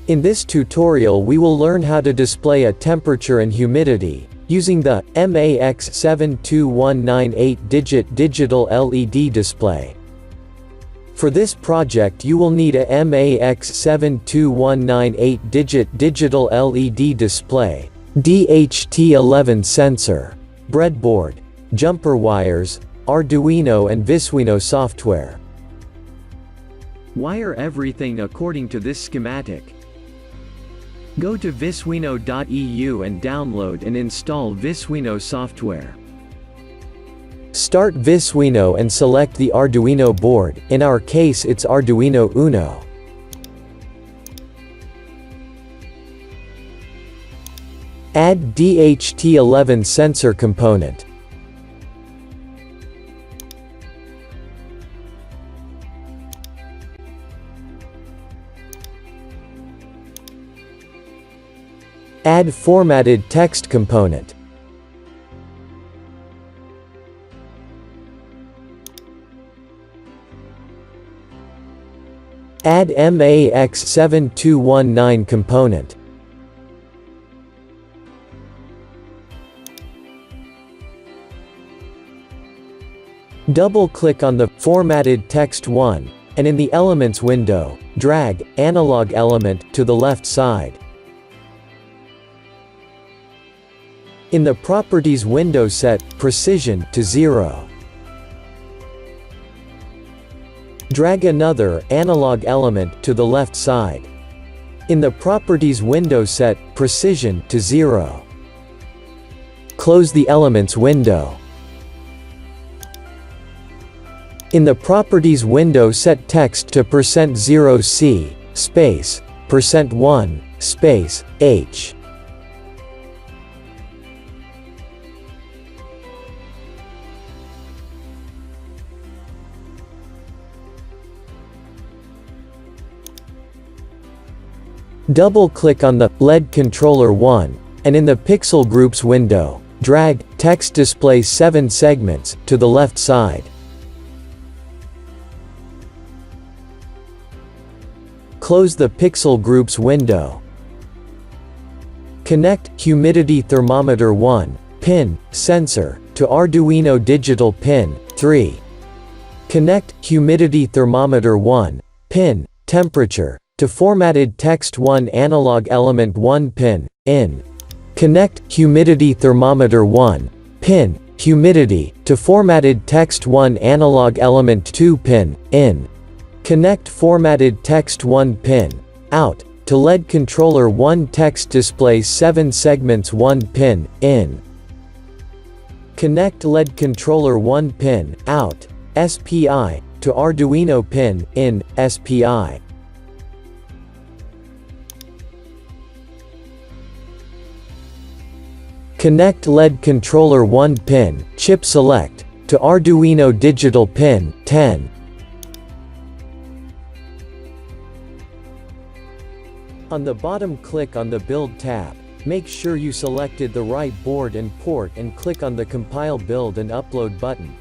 In this tutorial we will learn how to display a temperature and humidity, using the MAX7219 8-digit digital LED display. For this project you will need a MAX7219 8-digit digital LED display, DHT11 sensor, breadboard, jumper wires, Arduino and Visuino software. Wire everything according to this schematic. Go to visuino.eu and download and install Visuino software. Start Visuino and select the Arduino board, in our case it's Arduino Uno. Add DHT11 sensor component. Add formatted text component. Add MAX7219 component. Double-click on the formatted text one, and in the Elements window, drag Analog element to the left side. In the Properties window set Precision to 0. Drag another analog element to the left side. In the Properties window set Precision to 0. Close the Elements window. In the Properties window set text to %0C, space, %1, space, H. Double-click on the LED controller 1, and in the Pixel Groups window, drag Text Display 7 segments to the left side. Close the Pixel Groups window. Connect Humidity Thermometer 1 pin sensor to Arduino Digital pin 3. Connect Humidity Thermometer 1 pin temperature to formatted text 1 analog element 1 pin in. Connect Humidity Thermometer 1 pin humidity to formatted text 1 analog element 2 pin in. Connect formatted text 1 pin out to LED controller 1 text display 7 segments 1 pin in. Connect LED controller 1 pin out SPI to Arduino pin in SPI. Connect LED controller 1 pin chip select to Arduino digital pin 10. On the bottom click on the Build tab. Make sure you selected the right board and port and click on the Compile Build and Upload button.